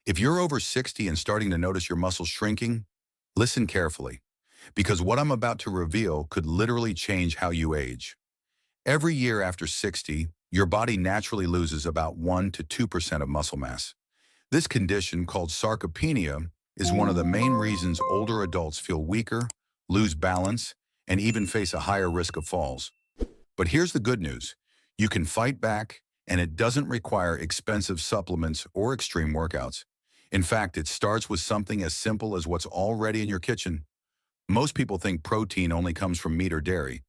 If you're over 60 and starting to notice your muscles shrinking, listen carefully, because what I'm about to reveal could literally change how you age. Every year after 60, your body naturally loses about 1 to 2% of muscle mass. This condition, called sarcopenia, is one of the main reasons older adults feel weaker, lose balance, and even face a higher risk of falls. But here's the good news. You can fight back, and it doesn't require expensive supplements or extreme workouts. In fact, it starts with something as simple as what's already in your kitchen. Most people think protein only comes from meat or dairy,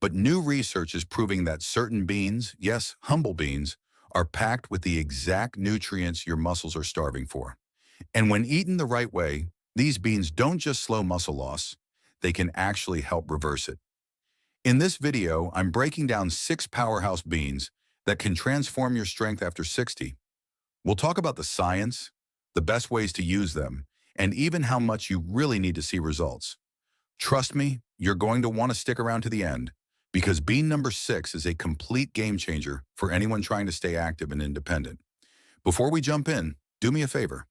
but new research is proving that certain beans, yes, humble beans, are packed with the exact nutrients your muscles are starving for. And when eaten the right way, these beans don't just slow muscle loss, they can actually help reverse it. In this video, I'm breaking down 6 powerhouse beans that can transform your strength after 60. We'll talk about the science, the best ways to use them, and even how much you really need to see results. Trust me, you're going to want to stick around to the end, because bean number 6 is a complete game changer for anyone trying to stay active and independent. Before we jump in, do me a favor.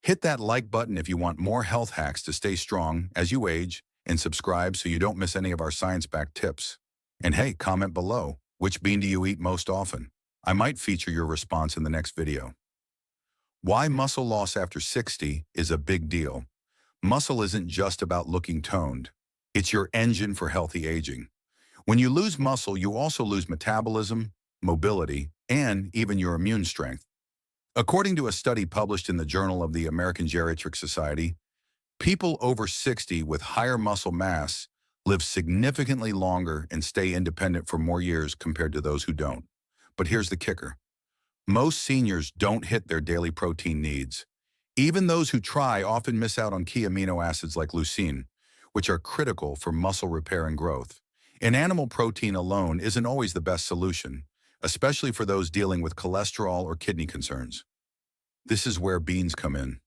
Hit that like button if you want more health hacks to stay strong as you age, and subscribe so you don't miss any of our science-backed tips. And hey, comment below, which bean do you eat most often? I might feature your response in the next video. Why muscle loss after 60 is a big deal. Muscle isn't just about looking toned. It's your engine for healthy aging. When you lose muscle, you also lose metabolism, mobility, and even your immune strength. According to a study published in the Journal of the American Geriatric Society, people over 60 with higher muscle mass live significantly longer and stay independent for more years compared to those who don't. But here's the kicker. Most seniors don't hit their daily protein needs. Even those who try often miss out on key amino acids like leucine, which are critical for muscle repair and growth. And animal protein alone isn't always the best solution, especially for those dealing with cholesterol or kidney concerns. This is where beans come in.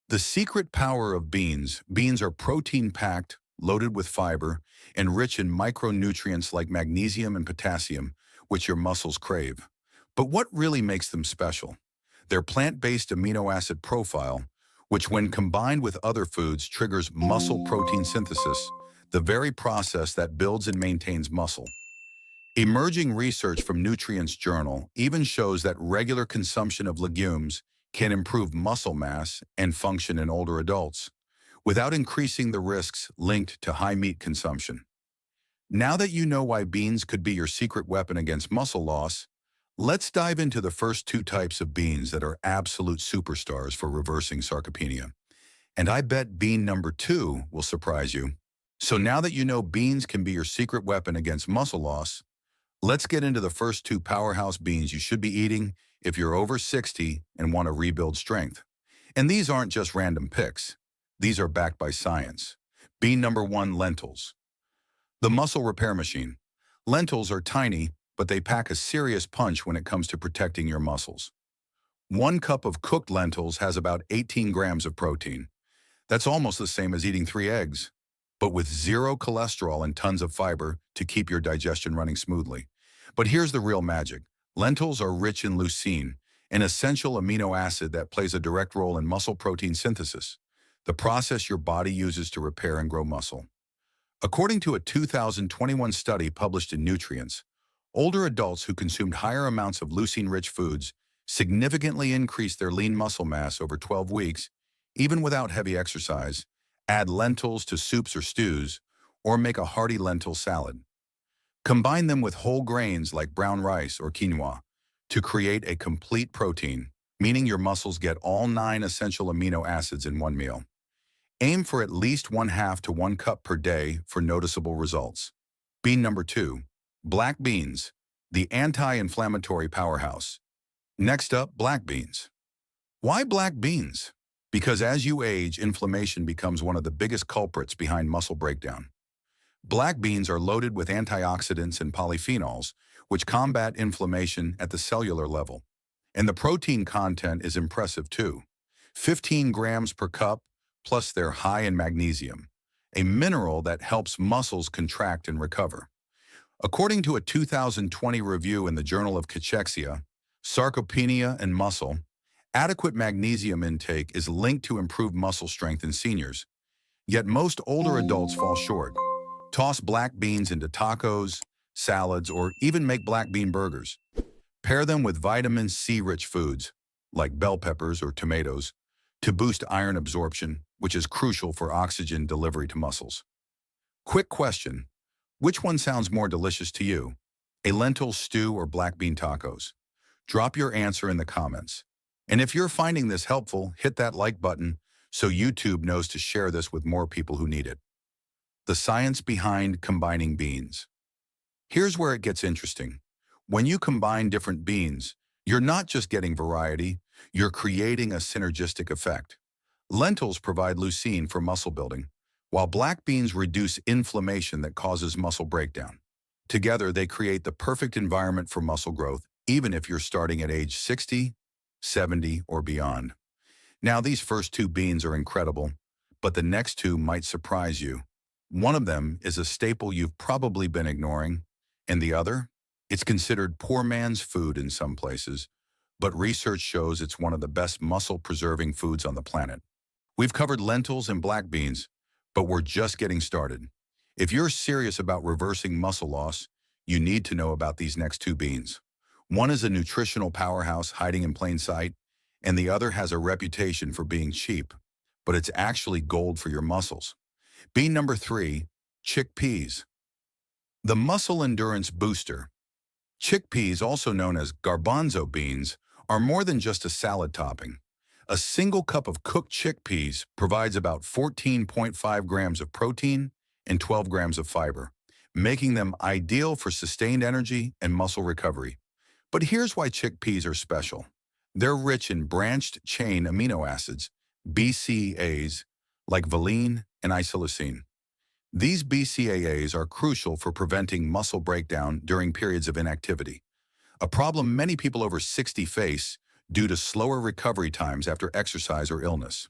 The secret power of beans. Beans are protein-packed, loaded with fiber, and rich in micronutrients like magnesium and potassium, which your muscles crave. But what really makes them special? Their plant-based amino acid profile, which when combined with other foods triggers muscle protein synthesis, the very process that builds and maintains muscle. Emerging research from Nutrients Journal even shows that regular consumption of legumes can improve muscle mass and function in older adults, without increasing the risks linked to high meat consumption. Now that you know why beans could be your secret weapon against muscle loss, let's dive into the first 2 types of beans that are absolute superstars for reversing sarcopenia. And I bet bean number 2 will surprise you. So now that you know beans can be your secret weapon against muscle loss, let's get into the first 2 powerhouse beans you should be eating if you're over 60 and want to rebuild strength. And these aren't just random picks. These are backed by science. Bean number 1, lentils. The muscle repair machine. Lentils are tiny, but they pack a serious punch when it comes to protecting your muscles. 1 cup of cooked lentils has about 18 grams of protein. That's almost the same as eating 3 eggs, but with 0 cholesterol and tons of fiber to keep your digestion running smoothly. But here's the real magic. Lentils are rich in leucine, an essential amino acid that plays a direct role in muscle protein synthesis, the process your body uses to repair and grow muscle. According to a 2021 study published in Nutrients, older adults who consumed higher amounts of leucine-rich foods significantly increased their lean muscle mass over 12 weeks, even without heavy exercise. Add lentils to soups or stews, or make a hearty lentil salad. Combine them with whole grains like brown rice or quinoa to create a complete protein, meaning your muscles get all 9 essential amino acids in one meal. Aim for at least 1/2 to 1 cup per day for noticeable results. Bean number 2, black beans, the anti-inflammatory powerhouse. Next up, black beans. Why black beans? Because as you age, inflammation becomes one of the biggest culprits behind muscle breakdown. Black beans are loaded with antioxidants and polyphenols, which combat inflammation at the cellular level. And the protein content is impressive too. 15 grams per cup, plus they're high in magnesium, a mineral that helps muscles contract and recover. According to a 2020 review in the Journal of Cachexia, Sarcopenia and Muscle, Adequate magnesium intake is linked to improved muscle strength in seniors, yet most older adults fall short. Toss black beans into tacos, salads, or even make black bean burgers. Pair them with vitamin C-rich foods, like bell peppers or tomatoes, to boost iron absorption, which is crucial for oxygen delivery to muscles. Quick question: which one sounds more delicious to you? A lentil stew or black bean tacos? Drop your answer in the comments. And if you're finding this helpful, hit that like button so YouTube knows to share this with more people who need it. The science behind combining beans. Here's where it gets interesting. When you combine different beans, you're not just getting variety, you're creating a synergistic effect. Lentils provide leucine for muscle building, while black beans reduce inflammation that causes muscle breakdown. Together, they create the perfect environment for muscle growth, even if you're starting at age 60, 70, or beyond. Now, these first two beans are incredible, but the next two might surprise you. One of them is a staple you've probably been ignoring, and the other? It's considered poor man's food in some places, but research shows it's one of the best muscle-preserving foods on the planet. We've covered lentils and black beans, but we're just getting started. If you're serious about reversing muscle loss, you need to know about these next two beans. One is a nutritional powerhouse hiding in plain sight, and the other has a reputation for being cheap, but it's actually gold for your muscles. Bean number 3, chickpeas. The muscle endurance booster. Chickpeas, also known as garbanzo beans, are more than just a salad topping. A single cup of cooked chickpeas provides about 14.5 grams of protein and 12 grams of fiber, making them ideal for sustained energy and muscle recovery. But here's why chickpeas are special. They're rich in branched-chain amino acids, BCAAs, like valine and isoleucine. These BCAAs are crucial for preventing muscle breakdown during periods of inactivity, a problem many people over 60 face due to slower recovery times after exercise or illness.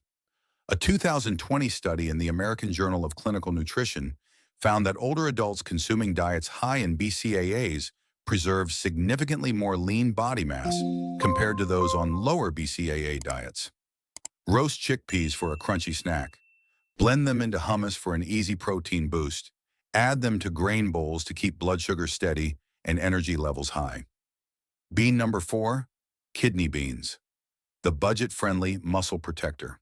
A 2020 study in the American Journal of Clinical Nutrition found that older adults consuming diets high in BCAAs preserve significantly more lean body mass compared to those on lower BCAA diets. Roast chickpeas for a crunchy snack. Blend them into hummus for an easy protein boost. Add them to grain bowls to keep blood sugar steady and energy levels high. Bean number 4, kidney beans. The budget-friendly muscle protector.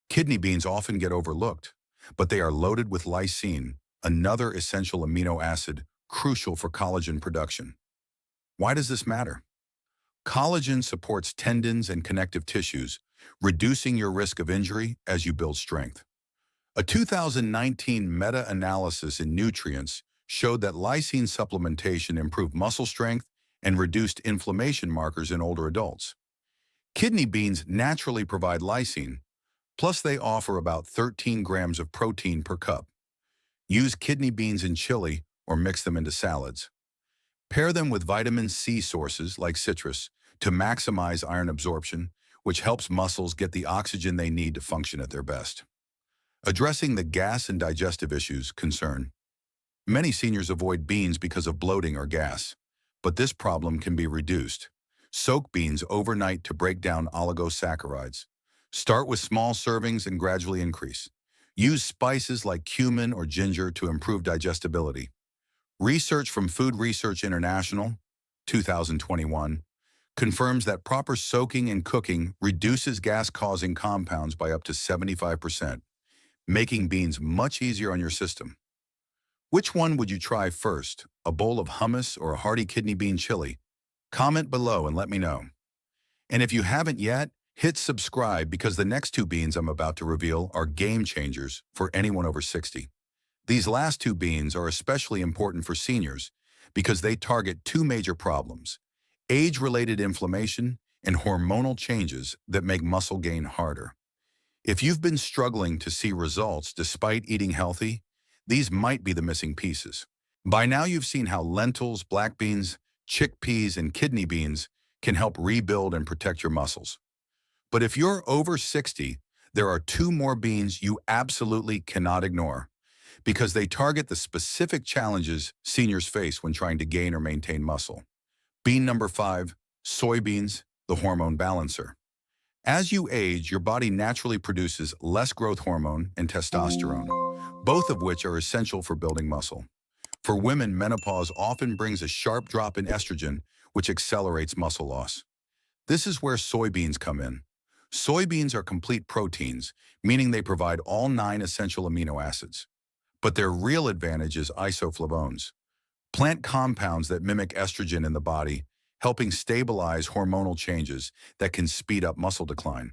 Kidney beans often get overlooked, but they are loaded with lysine, another essential amino acid crucial for collagen production. Why does this matter? Collagen supports tendons and connective tissues, reducing your risk of injury as you build strength. A 2019 meta-analysis in Nutrients showed that lysine supplementation improved muscle strength and reduced inflammation markers in older adults. Kidney beans naturally provide lysine, plus they offer about 13 grams of protein per cup. Use kidney beans in chili or mix them into salads. Pair them with vitamin C sources like citrus to maximize iron absorption, which helps muscles get the oxygen they need to function at their best. Addressing the gas and digestive issues concern. Many seniors avoid beans because of bloating or gas, but this problem can be reduced. Soak beans overnight to break down oligosaccharides. Start with small servings and gradually increase. Use spices like cumin or ginger to improve digestibility. Research from Food Research International, 2021, confirms that proper soaking and cooking reduces gas-causing compounds by up to 75%. Making beans much easier on your system. Which one would you try first, a bowl of hummus or a hearty kidney bean chili? Comment below and let me know. And if you haven't yet, hit subscribe because the next two beans I'm about to reveal are game changers for anyone over 60. These last two beans are especially important for seniors because they target two major problems: age-related inflammation and hormonal changes that make muscle gain harder. If you've been struggling to see results despite eating healthy, these might be the missing pieces. By now you've seen how lentils, black beans, chickpeas, and kidney beans can help rebuild and protect your muscles. But if you're over 60, there are two more beans you absolutely cannot ignore because they target the specific challenges seniors face when trying to gain or maintain muscle. Bean number 5, soybeans, the hormone balancer. As you age, your body naturally produces less growth hormone and testosterone, both of which are essential for building muscle. For women, menopause often brings a sharp drop in estrogen, which accelerates muscle loss. This is where soybeans come in. Soybeans are complete proteins, meaning they provide all 9 essential amino acids. But their real advantage is isoflavones, plant compounds that mimic estrogen in the body, helping stabilize hormonal changes that can speed up muscle decline.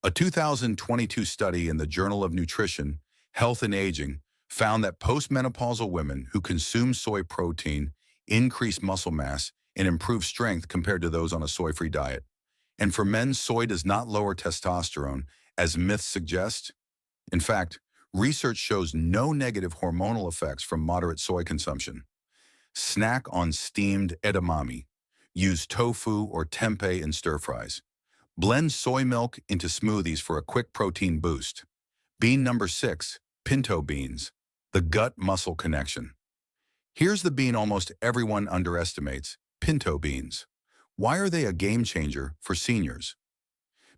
A 2022 study in the Journal of Nutrition, Health and Aging found that postmenopausal women who consume soy protein increase muscle mass and improve strength compared to those on a soy-free diet. And for men, soy does not lower testosterone, as myths suggest. In fact, research shows no negative hormonal effects from moderate soy consumption. Snack on steamed edamame. Use tofu or tempeh in stir-fries. Blend soy milk into smoothies for a quick protein boost. Bean number 6, pinto beans. The gut-muscle connection. Here's the bean almost everyone underestimates, pinto beans. Why are they a game changer for seniors?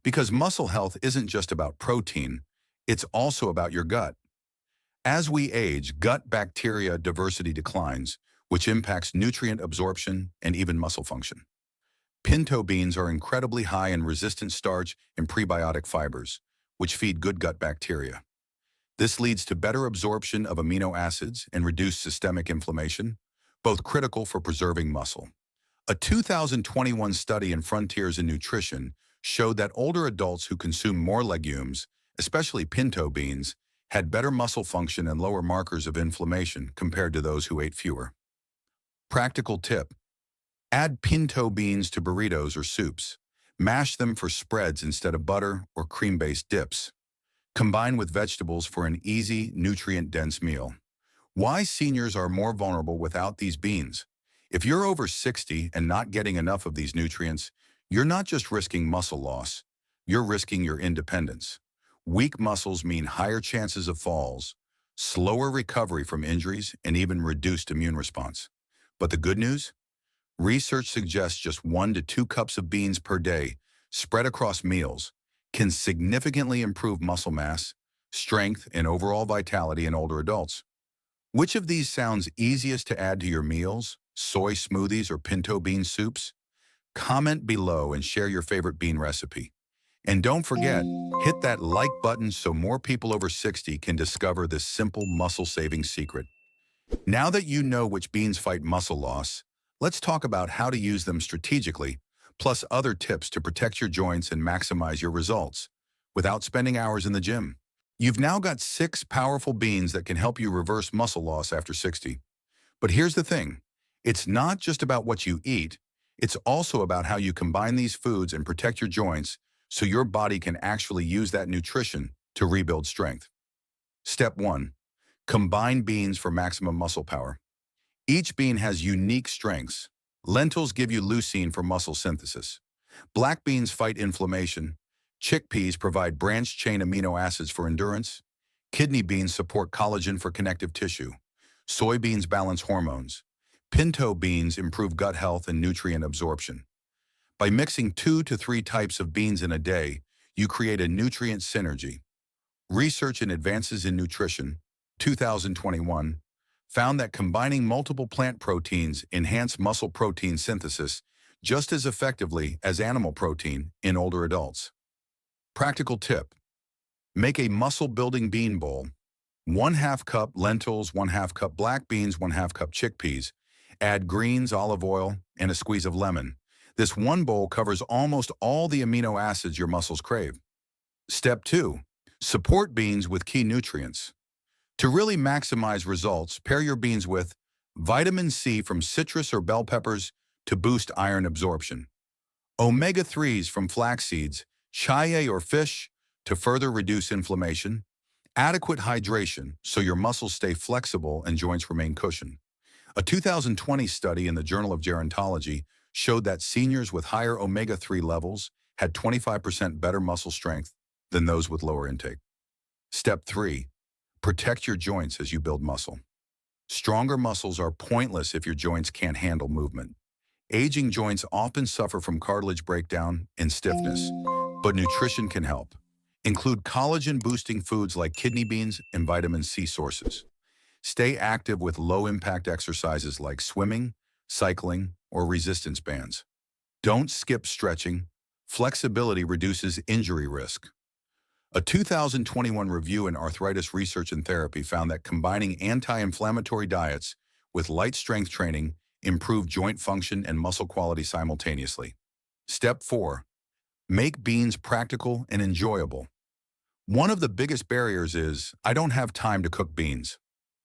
Because muscle health isn't just about protein, it's also about your gut. As we age, gut bacteria diversity declines, which impacts nutrient absorption and even muscle function. Pinto beans are incredibly high in resistant starch and prebiotic fibers, which feed good gut bacteria. This leads to better absorption of amino acids and reduced systemic inflammation, both critical for preserving muscle. A 2021 study in Frontiers in Nutrition showed that older adults who consume more legumes, especially pinto beans, had better muscle function and lower markers of inflammation compared to those who ate fewer. Practical tip: add pinto beans to burritos or soups. Mash them for spreads instead of butter or cream-based dips. Combine with vegetables for an easy, nutrient-dense meal. Why seniors are more vulnerable without these beans? If you're over 60 and not getting enough of these nutrients, you're not just risking muscle loss, you're risking your independence. Weak muscles mean higher chances of falls, slower recovery from injuries, and even reduced immune response. But the good news? Research suggests just 1 to 2 cups of beans per day, spread across meals, can significantly improve muscle mass, strength, and overall vitality in older adults. Which of these sounds easiest to add to your meals, soy smoothies or pinto bean soups? Comment below and share your favorite bean recipe. And don't forget, hit that like button so more people over 60 can discover this simple muscle-saving secret. Now that you know which beans fight muscle loss, let's talk about how to use them strategically, plus other tips to protect your joints and maximize your results without spending hours in the gym. You've now got 6 powerful beans that can help you reverse muscle loss after 60. But here's the thing, it's not just about what you eat, it's also about how you combine these foods and protect your joints so your body can actually use that nutrition to rebuild strength. Step 1. Combine beans for maximum muscle power. Each bean has unique strengths. Lentils give you leucine for muscle synthesis. Black beans fight inflammation. Chickpeas provide branched-chain amino acids for endurance. Kidney beans support collagen for connective tissue. Soybeans balance hormones. Pinto beans improve gut health and nutrient absorption. By mixing 2 to 3 types of beans in a day, you create a nutrient synergy. Research in Advances in Nutrition, 2021, found that combining multiple plant proteins enhance muscle protein synthesis just as effectively as animal protein in older adults. Practical tip: make a muscle-building bean bowl. 1/2 cup lentils, 1/2 cup black beans, 1/2 cup chickpeas. Add greens, olive oil, and a squeeze of lemon. This one bowl covers almost all the amino acids your muscles crave. Step 2. Support beans with key nutrients. To really maximize results, pair your beans with vitamin C from citrus or bell peppers to boost iron absorption, omega-3s from flax seeds, chia or fish to further reduce inflammation, adequate hydration so your muscles stay flexible and joints remain cushioned. A 2020 study in the Journal of Gerontology showed that seniors with higher omega-3 levels had 25% better muscle strength than those with lower intake. Step 3. Protect your joints as you build muscle. Stronger muscles are pointless if your joints can't handle movement. Aging joints often suffer from cartilage breakdown and stiffness. but nutrition can help. Include collagen-boosting foods like kidney beans and vitamin C sources. Stay active with low-impact exercises like swimming, cycling, or resistance bands. Don't skip stretching. Flexibility reduces injury risk. A 2021 review in Arthritis Research and Therapy found that combining anti-inflammatory diets with light strength training improved joint function and muscle quality simultaneously. Step 4. Make beans practical and enjoyable. One of the biggest barriers is, I don't have time to cook beans.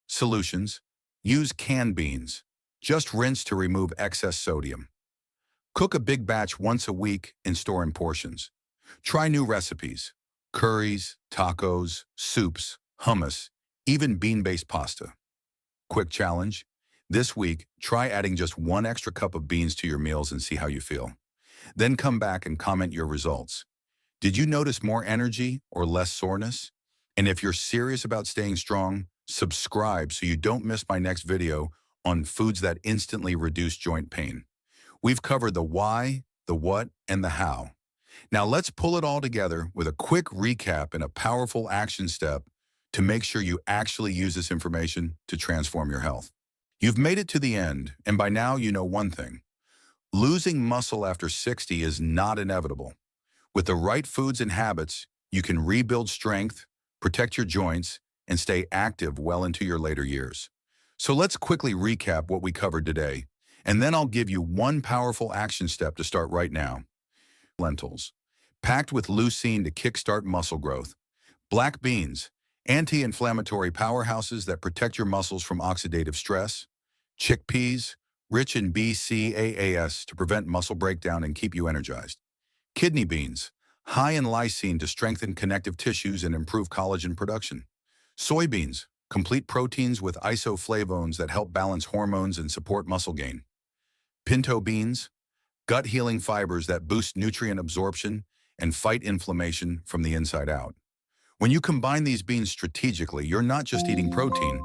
Solutions: use canned beans. Just rinse to remove excess sodium. Cook a big batch once a week and store in portions. Try new recipes: curries, tacos, soups, hummus, even bean-based pasta. Quick challenge: this week, try adding just 1 extra cup of beans to your meals and see how you feel. Then come back and comment your results. Did you notice more energy or less soreness? And if you're serious about staying strong, subscribe so you don't miss my next video on foods that instantly reduce joint pain. We've covered the why, the what, and the how. Now let's pull it all together with a quick recap and a powerful action step to make sure you actually use this information to transform your health. You've made it to the end, and by now you know one thing. Losing muscle after 60 is not inevitable. With the right foods and habits, you can rebuild strength, protect your joints, and stay active well into your later years. So let's quickly recap what we covered today, and then I'll give you one powerful action step to start right now. Lentils, packed with leucine to kickstart muscle growth. Black beans, anti-inflammatory powerhouses that protect your muscles from oxidative stress. Chickpeas, rich in BCAAs to prevent muscle breakdown and keep you energized. Kidney beans, high in lysine to strengthen connective tissues and improve collagen production. Soybeans, complete proteins with isoflavones that help balance hormones and support muscle gain. Pinto beans, gut-healing fibers that boost nutrient absorption and fight inflammation from the inside out. When you combine these beans strategically, you're not just eating protein,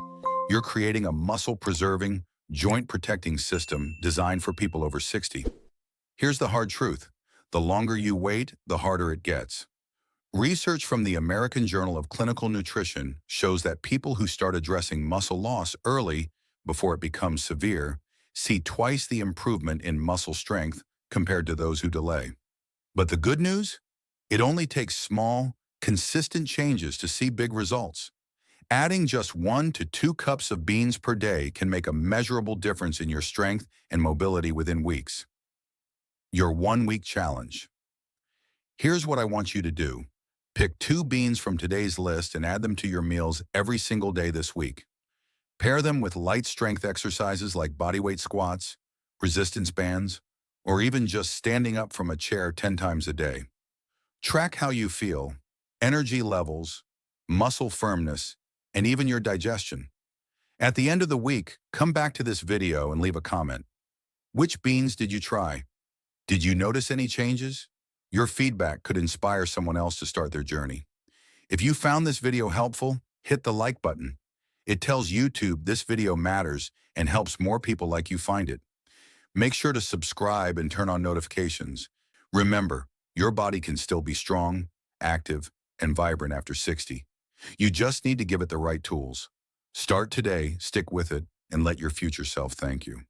you're creating a muscle-preserving, joint-protecting system designed for people over 60. Here's the hard truth. The longer you wait, the harder it gets. Research from the American Journal of Clinical Nutrition shows that people who start addressing muscle loss early, before it becomes severe, see twice the improvement in muscle strength compared to those who delay. But the good news? It only takes small, consistent changes to see big results. Adding just 1 to 2 cups of beans per day can make a measurable difference in your strength and mobility within weeks. Your 1-week challenge. Here's what I want you to do. Pick 2 beans from today's list and add them to your meals every single day this week. Pair them with light strength exercises like bodyweight squats, resistance bands, or even just standing up from a chair 10 times a day. Track how you feel, energy levels, muscle firmness, and even your digestion. At the end of the week, come back to this video and leave a comment. Which beans did you try? Did you notice any changes? Your feedback could inspire someone else to start their journey. If you found this video helpful, hit the like button. It tells YouTube this video matters and helps more people like you find it. Make sure to subscribe and turn on notifications. Remember, your body can still be strong, active, and vibrant after 60. You just need to give it the right tools. Start today, stick with it, and let your future self thank you.